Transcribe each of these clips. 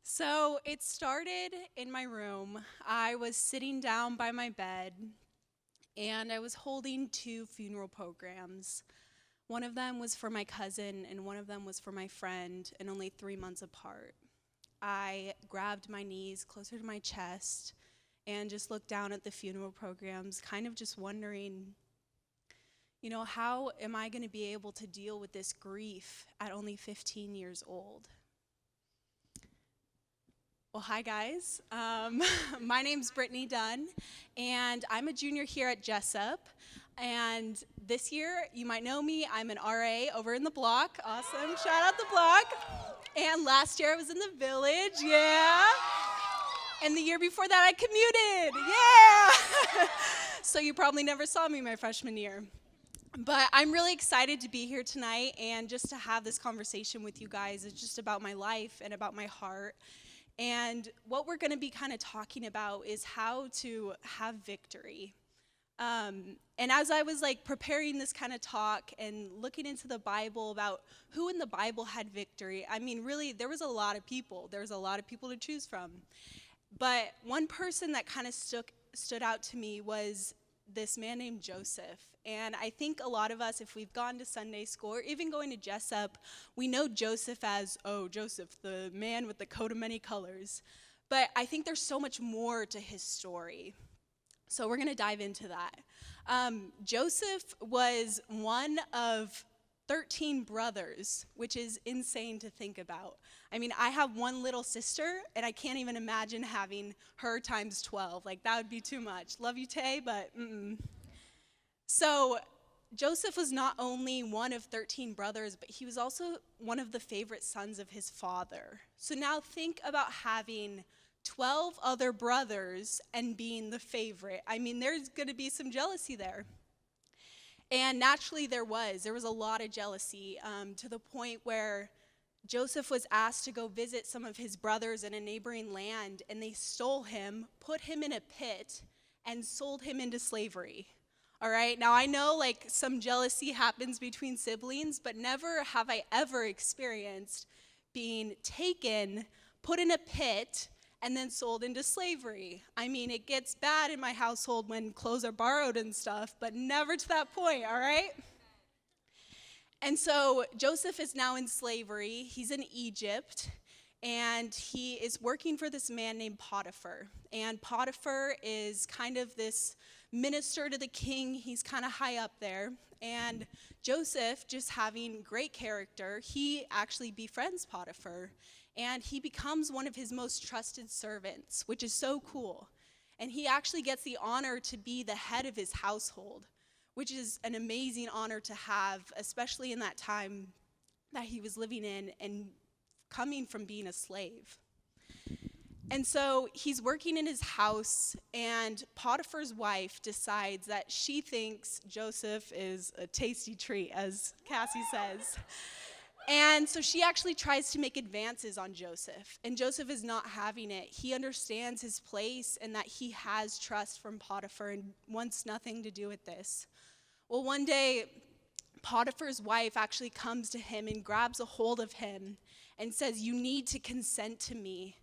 So it started in my room. I was sitting down by my bed and I was holding two funeral programs. One of them was for my cousin and one of them was for my friend, and only 3 months apart. I grabbed my knees closer to my chest and just looked down at the funeral programs, kind of just wondering, how am I going to be able to deal with this grief at only 15 years old? Well, hi guys. My name's Britteny Dunn, and I'm a junior here at Jessup. And this year, you might know me, I'm an RA over in the block. Awesome, shout out the block. And last year I was in the village, yeah. And the year before that I commuted, yeah. So you probably never saw me my freshman year. But I'm really excited to be here tonight and just to have this conversation with you guys. It's just about my life and about my heart. And what we're going to be kind of talking about is how to have victory. And as I was preparing this kind of talk and looking into the Bible about who in the Bible had victory, I mean, really, there was a lot of people. There's a lot of people to choose from. But one person that kind of stood out to me was this man named Joseph. And I think a lot of us, if we've gone to Sunday school or even going to Jessup, we know Joseph as, Joseph, the man with the coat of many colors. But I think there's so much more to his story. So we're going to dive into that. Joseph was one of 13 brothers, which is insane to think about. I mean, I have one little sister, and I can't even imagine having her times 12. That would be too much. Love you, Tay, but So Joseph was not only one of 13 brothers, but he was also one of the favorite sons of his father. So now think about having 12 other brothers and being the favorite. I mean, there's going to be some jealousy there. And naturally there was a lot of jealousy, to the point where Joseph was asked to go visit some of his brothers in a neighboring land, and they stole him, put him in a pit, and sold him into slavery. All right, now I know some jealousy happens between siblings, but never have I ever experienced being taken, put in a pit, and then sold into slavery. I mean, it gets bad in my household when clothes are borrowed and stuff, but never to that point, all right? And so Joseph is now in slavery. He's in Egypt, and he is working for this man named Potiphar. And Potiphar is kind of this minister to the king. He's kind of high up there. And Joseph, just having great character, he actually befriends Potiphar. And he becomes one of his most trusted servants, which is so cool. And he actually gets the honor to be the head of his household, which is an amazing honor to have, especially in that time that he was living in and coming from being a slave. And so he's working in his house, and Potiphar's wife decides that she thinks Joseph is a tasty treat, as Cassie says. And so she actually tries to make advances on Joseph, and Joseph is not having it. He understands his place and that he has trust from Potiphar and wants nothing to do with this. Well, one day, Potiphar's wife actually comes to him and grabs a hold of him and says, "You need to consent to me."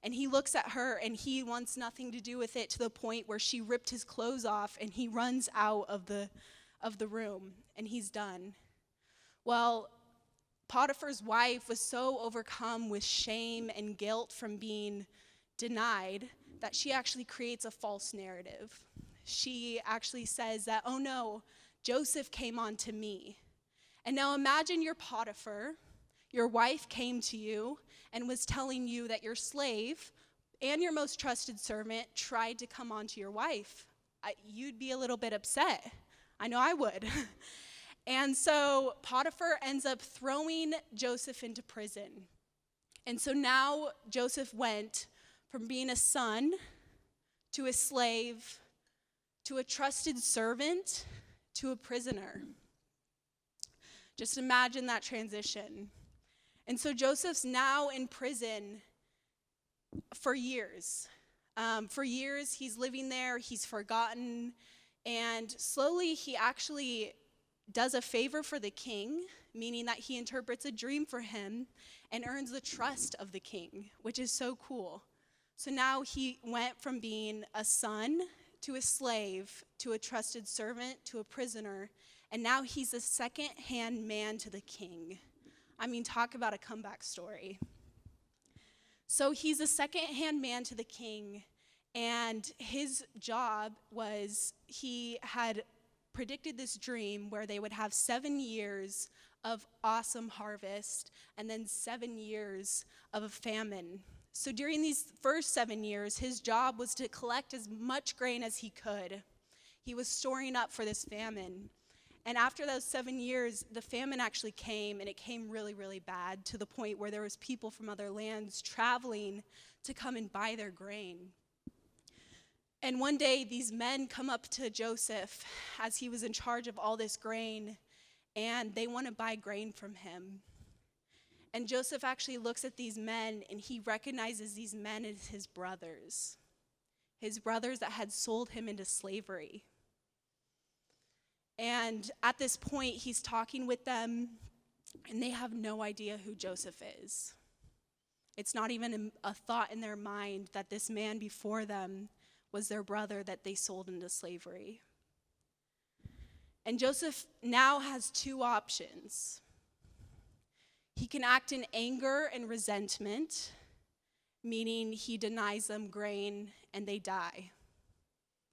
And he looks at her and he wants nothing to do with it, to the point where she ripped his clothes off and he runs out of the room and he's done. Well, Potiphar's wife was so overcome with shame and guilt from being denied that she actually creates a false narrative. She actually says that, "Oh no, Joseph came on to me." And now imagine you're Potiphar. Your wife came to you and was telling you that your slave and your most trusted servant tried to come on to your wife. You'd be a little bit upset. I know I would. And so Potiphar ends up throwing Joseph into prison. And so now Joseph went from being a son to a slave to a trusted servant to a prisoner. Just imagine that transition. And so Joseph's now in prison for years. For years, he's living there, he's forgotten, and slowly he actually does a favor for the king meaning that he interprets a dream for him and earns the trust of the king, which is so cool. So now he went from being a son to a slave to a trusted servant to a prisoner, and now he's a second-hand man to the king. I mean, talk about a comeback story. So he's a second-hand man to the king, and his job was he had predicted this dream where they would have 7 years of awesome harvest and then 7 years of a famine. So during these first 7 years, his job was to collect as much grain as he could. He was storing up for this famine. And after those 7 years, the famine actually came, and it came really, really bad, to the point where there was people from other lands traveling to come and buy their grain. And one day, these men come up to Joseph as he was in charge of all this grain, and they want to buy grain from him. And Joseph actually looks at these men, and he recognizes these men as his brothers that had sold him into slavery. And at this point, he's talking with them, and they have no idea who Joseph is. It's not even a thought in their mind that this man before them was their brother that they sold into slavery. And Joseph now has two options. He can act in anger and resentment, meaning he denies them grain and they die,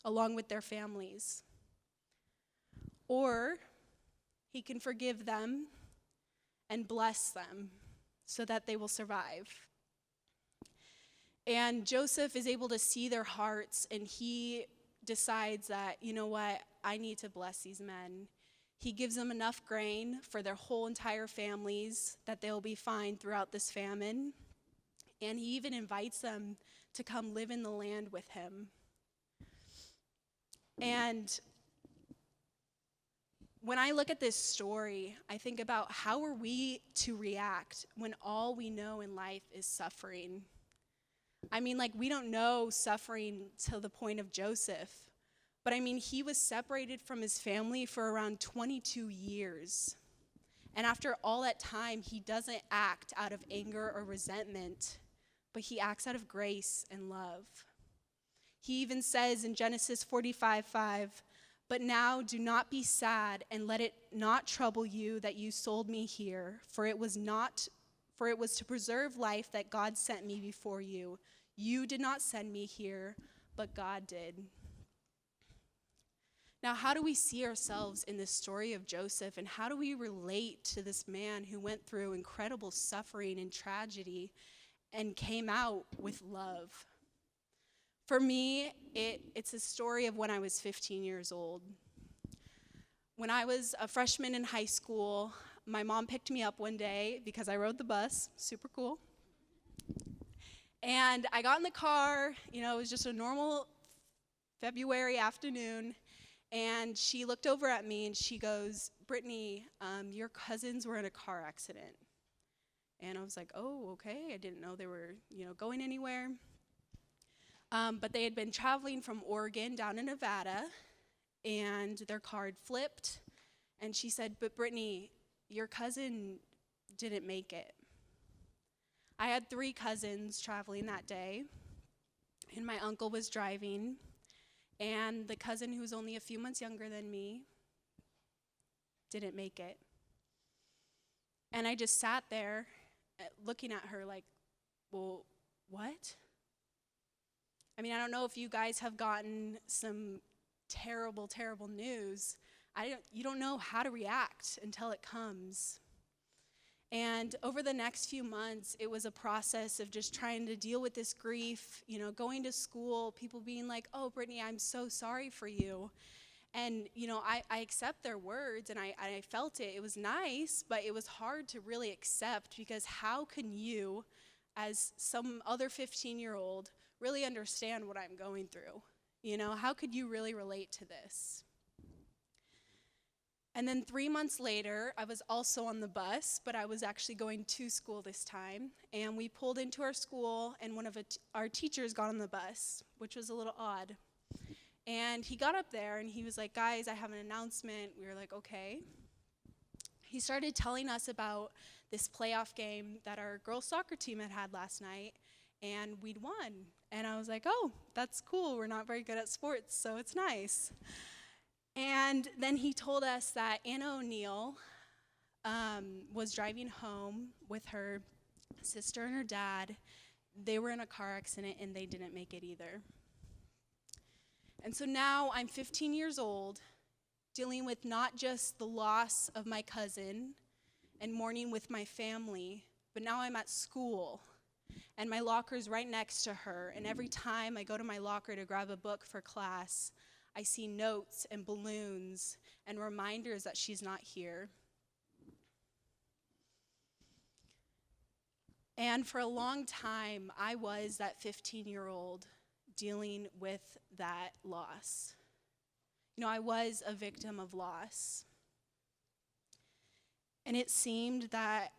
along with their families. Or he can forgive them and bless them so that they will survive. And Joseph is able to see their hearts, and he decides that, you know what, I need to bless these men. He gives them enough grain for their whole entire families that they'll be fine throughout this famine. And he even invites them to come live in the land with him. And when I look at this story, I think about how are we to react when all we know in life is suffering? I mean, like, we don't know suffering to the point of Joseph. But I mean, he was separated from his family for around 22 years. And after all that time, he doesn't act out of anger or resentment, but he acts out of grace and love. He even says in Genesis 45:5, "But now do not be sad, and let it not trouble you that you sold me here, for it was to preserve life that God sent me before you. You did not send me here, but God did." Now, how do we see ourselves in this story of Joseph, and how do we relate to this man who went through incredible suffering and tragedy and came out with love? For me, it's a story of when I was 15 years old. When I was a freshman in high school, my mom picked me up one day because I rode the bus, super cool. And I got in the car, it was just a normal February afternoon, and she looked over at me and she goes, "Brittany, your cousins were in a car accident." And I was like, "Oh, okay, I didn't know they were, going anywhere." But they had been traveling from Oregon down to Nevada, and their car had flipped. And she said, "But Brittany, your cousin didn't make it." I had 3 cousins traveling that day, and my uncle was driving, and the cousin who was only a few months younger than me didn't make it. And I just sat there looking at her like, well, what? I mean, I don't know if you guys have gotten some terrible, terrible news. You don't know how to react until it comes. And over the next few months, it was a process of just trying to deal with this grief, going to school, people being like, "Oh, Brittany, I'm so sorry for you." And, I accept their words, and I felt it. It was nice, but it was hard to really accept, because how can you, as some other 15-year-old, really understand what I'm going through? How could you really relate to this? And then 3 months later, I was also on the bus, but I was actually going to school this time. And we pulled into our school, and one of our teachers got on the bus, which was a little odd. And he got up there, and he was like, "Guys, I have an announcement." We were like, "Okay." he started telling us about this playoff game that our girls soccer team had last night, and we'd won. And I was like, oh, that's cool. We're not very good at sports, so it's nice. And then he told us that Anna O'Neill was driving home with her sister and her dad. They were in a car accident, and they didn't make it either. And so now I'm 15 years old, dealing with not just the loss of my cousin and mourning with my family, but now I'm at school, and my locker's right next to her, and every time I go to my locker to grab a book for class, I see notes and balloons and reminders that she's not here. And for a long time, I was that 15-year-old dealing with that loss. I was a victim of loss. And it seemed that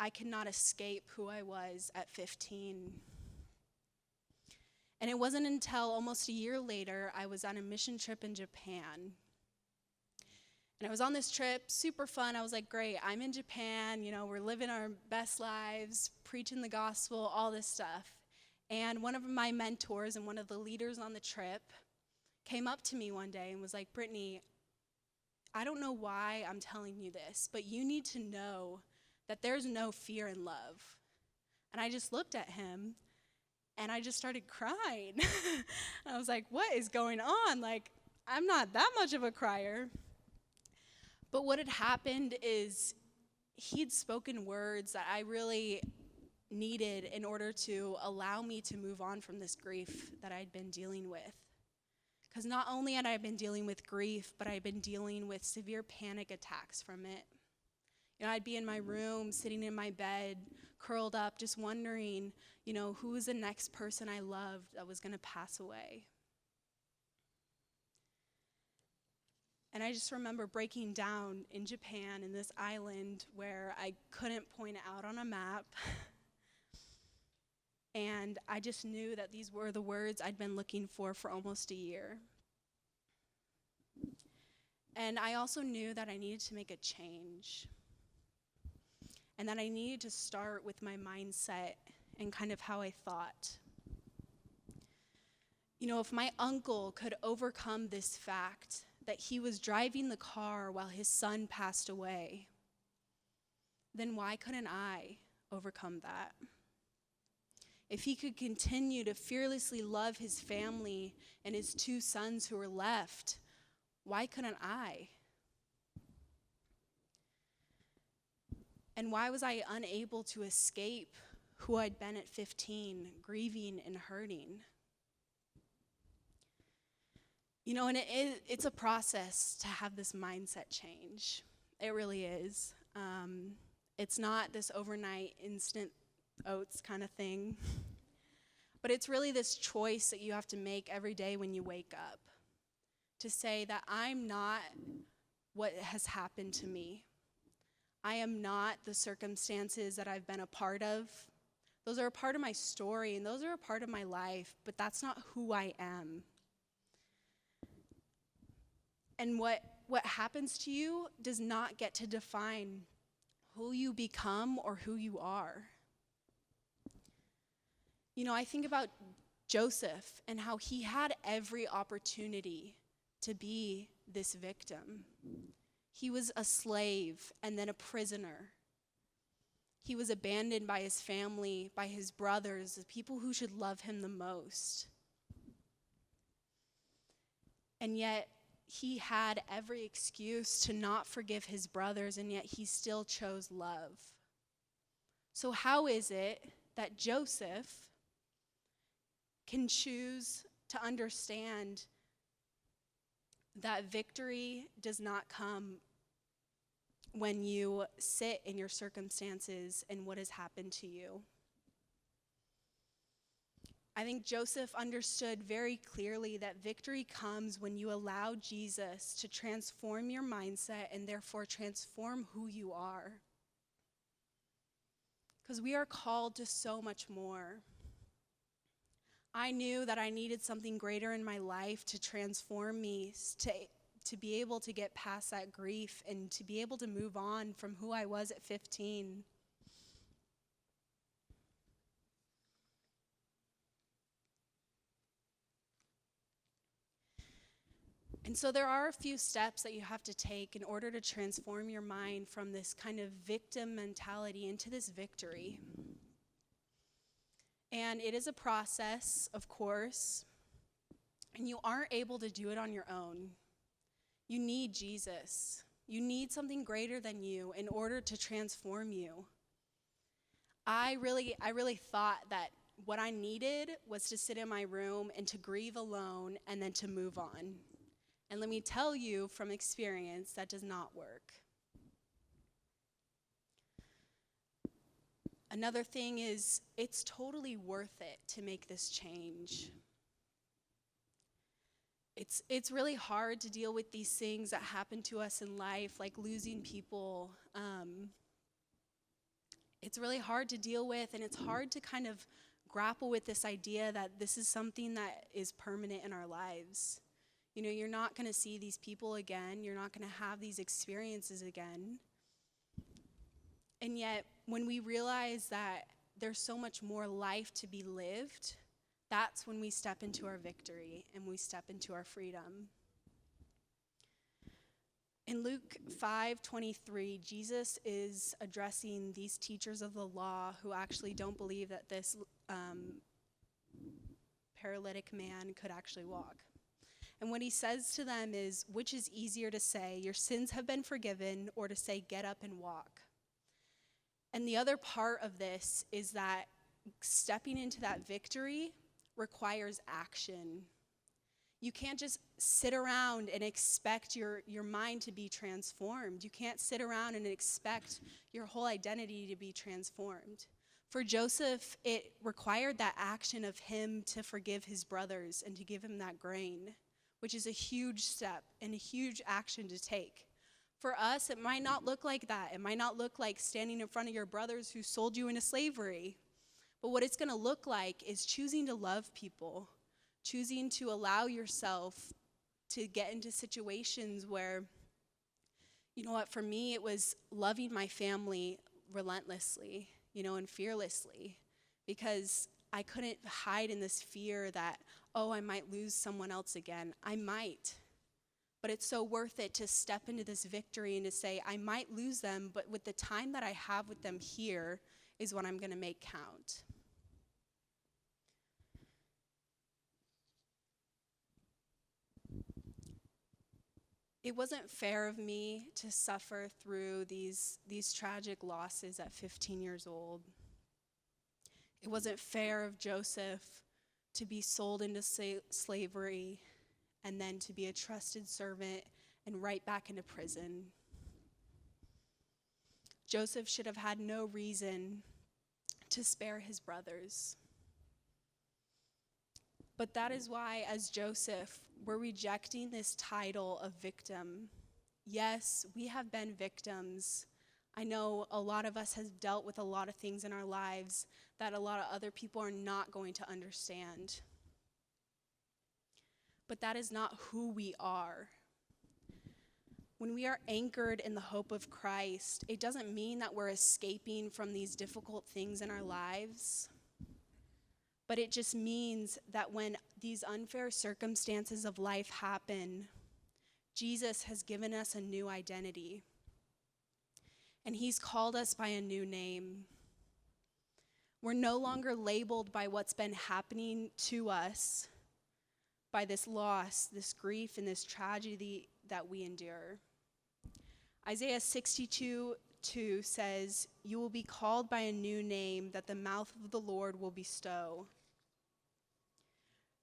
I could not escape who I was at 15. And it wasn't until almost a year later, I was on a mission trip in Japan. And I was on this trip, super fun. I was like, great, I'm in Japan, we're living our best lives, preaching the gospel, all this stuff. And one of my mentors and one of the leaders on the trip came up to me one day and was like, Brittany, I don't know why I'm telling you this, but you need to know that there's no fear in love. And I just looked at him and I just started crying. I was like, what is going on? I'm not that much of a crier. But what had happened is he'd spoken words that I really needed in order to allow me to move on from this grief that I'd been dealing with. Because not only had I been dealing with grief, but I'd been dealing with severe panic attacks from it. I'd be in my room, sitting in my bed, curled up, just wondering, who was the next person I loved that was going to pass away. And I just remember breaking down in Japan, in this island where I couldn't point out on a map. And I just knew that these were the words I'd been looking for almost a year. And I also knew that I needed to make a change. And that I needed to start with my mindset and kind of how I thought. If my uncle could overcome this fact that he was driving the car while his son passed away, then why couldn't I overcome that? If he could continue to fearlessly love his family and his 2 sons who were left, why couldn't I? And why was I unable to escape who I'd been at 15, grieving and hurting? And it's a process to have this mindset change. It really is. It's not this overnight instant oats kind of thing. But it's really this choice that you have to make every day when you wake up. To say that I'm not what has happened to me. I am not the circumstances that I've been a part of. Those are a part of my story, and those are a part of my life, but that's not who I am. And what happens to you does not get to define who you become or who you are. I think about Joseph and how he had every opportunity to be this victim. He was a slave and then a prisoner. He was abandoned by his family, by his brothers, the people who should love him the most. And yet, he had every excuse to not forgive his brothers, and yet he still chose love. So how is it that Joseph can choose to understand that victory does not come when you sit in your circumstances and what has happened to you? I think Joseph understood very clearly that victory comes when you allow Jesus to transform your mindset and therefore transform who you are. Because we are called to so much more. I knew that I needed something greater in my life to transform me, to be able to get past that grief and to be able to move on from who I was at 15. And so there are a few steps that you have to take in order to transform your mind from this kind of victim mentality into this victory. And it is a process, of course, and you aren't able to do it on your own. You need Jesus. You need something greater than you in order to transform you. I really thought that what I needed was to sit in my room and to grieve alone and then to move on. And let me tell you from experience, that does not work. Another thing is, it's totally worth it to make this change. It's really hard to deal with these things that happen to us in life, like losing people. It's really hard to deal with, and it's hard to kind of grapple with this idea that this is something that is permanent in our lives. You know, you're not going to see these people again. You're not going to have these experiences again. And yet, when we realize that there's so much more life to be lived, that's when we step into our victory and we step into our freedom. In Luke 5:23, Jesus is addressing these teachers of the law who actually don't believe that this paralytic man could actually walk. And what he says to them is, which is easier to say, your sins have been forgiven, or to say, get up and walk? And the other part of this is that stepping into that victory requires action. You can't just sit around and expect your mind to be transformed. You can't sit around and expect your whole identity to be transformed. For Joseph, it required that action of him to forgive his brothers and to give him that grain, which is a huge step and a huge action to take. For us, it might not look like that. It might not look like standing in front of your brothers who sold you into slavery. But what it's going to look like is choosing to love people, choosing to allow yourself to get into situations where, you know what, for me, it was loving my family relentlessly, and fearlessly, because I couldn't hide in this fear that, I might lose someone else again. I might. But it's so worth it to step into this victory and to say, I might lose them, but with the time that I have with them here is what I'm going to make count. It wasn't fair of me to suffer through these tragic losses at 15 years old. It wasn't fair of Joseph to be sold into slavery and then to be a trusted servant and right back into prison. Joseph should have had no reason to spare his brothers. But that is why, as Joseph, we're rejecting this title of victim. Yes, we have been victims. I know a lot of us have dealt with a lot of things in our lives that a lot of other people are not going to understand. But that is not who we are. When we are anchored in the hope of Christ, it doesn't mean that we're escaping from these difficult things in our lives. But it just means that when these unfair circumstances of life happen, Jesus has given us a new identity. And he's called us by a new name. We're no longer labeled by what's been happening to us, by this loss, this grief, and this tragedy that we endure. Isaiah 62:2 says, you will be called by a new name that the mouth of the Lord will bestow.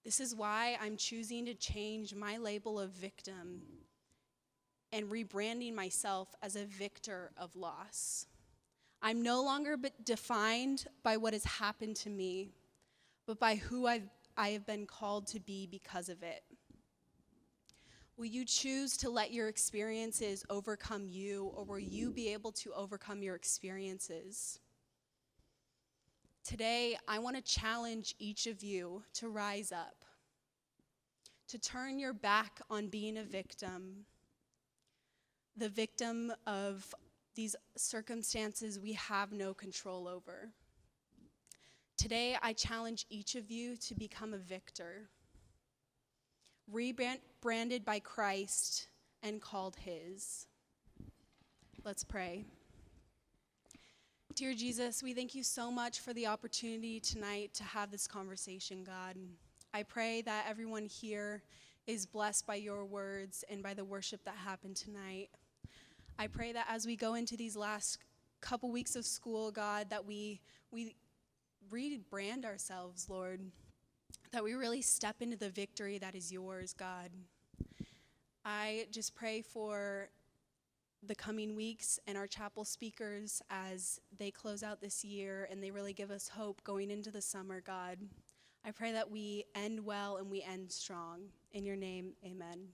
This is why I'm choosing to change my label of victim and rebranding myself as a victor of loss. I'm no longer defined by what has happened to me, but by who I have been called to be because of it. Will you choose to let your experiences overcome you, or will you be able to overcome your experiences? Today, I want to challenge each of you to rise up, to turn your back on being the victim of these circumstances we have no control over. Today, I challenge each of you to become a victor, rebranded by Christ and called his. Let's pray. Dear Jesus, we thank you so much for the opportunity tonight to have this conversation, God. I pray that everyone here is blessed by your words and by the worship that happened tonight. I pray that as we go into these last couple weeks of school, God, that we rebrand ourselves, Lord, that we really step into the victory that is yours, God. I just pray for the coming weeks and our chapel speakers as they close out this year and they really give us hope going into the summer, God. I pray that we end well and we end strong. In your name, amen.